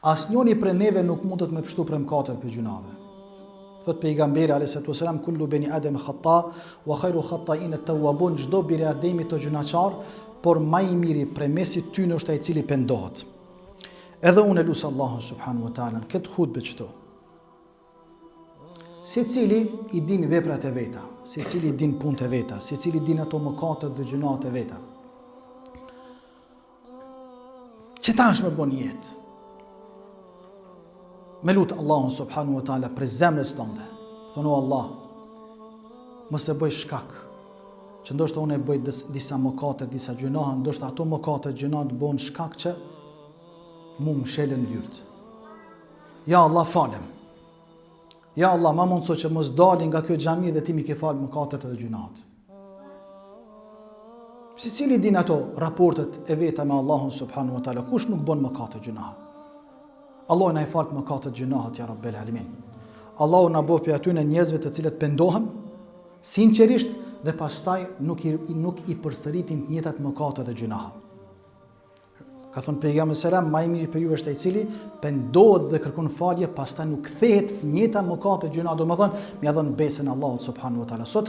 asnjëri prej neve nuk mundet me pështu për mëkatet për gjunave. Thot pejgamberi alayhi wasallam, kullu bani adam khata wa khairu khata'in at-tawwabun, çdo biri Ademi të gjunaçar, por më i miri prej mesit tyne është ai i cili pendohet. Edhe unë lut Allahun subhanahu wa taala këtë hutbë këto. Secili i din veprat e veta, secili i din punët e veta, secili din ato mëkatet dhe gjunat e veta. Që tash me bon jetë? Me lutë Allahun subhanahu wa taala për zemrës tënde. Thonë o Allah, mos e bëj shkak që ndoshta unë e bëj disa mëkate, disa gjuna, ndoshta ato mëkate, gjuna të bën shkak që mu më shelen dyrt. Ja Allah, falem. Ja Allah, ma mundso që mos dalin nga kjo xhami dhe ti mi ke fal mëkatet dhe gjunat. Secili din ato raportet e veta me Allahun subhanahu wa taala, kush nuk bën mëkate gjuna. Allah na i fal mëkatet gjunahet ya Rabbel Alamin. Allahu na bëj për atyre njerëzve të cilët pendohen sinqerisht dhe pastaj nuk i përsëritin të njëjtat mëkate dhe gjunahe. Ka thënë pejgamberi selam, më i miri për ju është ai i cili pendohet dhe kërkon falje, pastaj nuk kthehet njëta mëkate gjuna, domethënë m'ia dhën besën Allahut subhanahu wa taala. Sot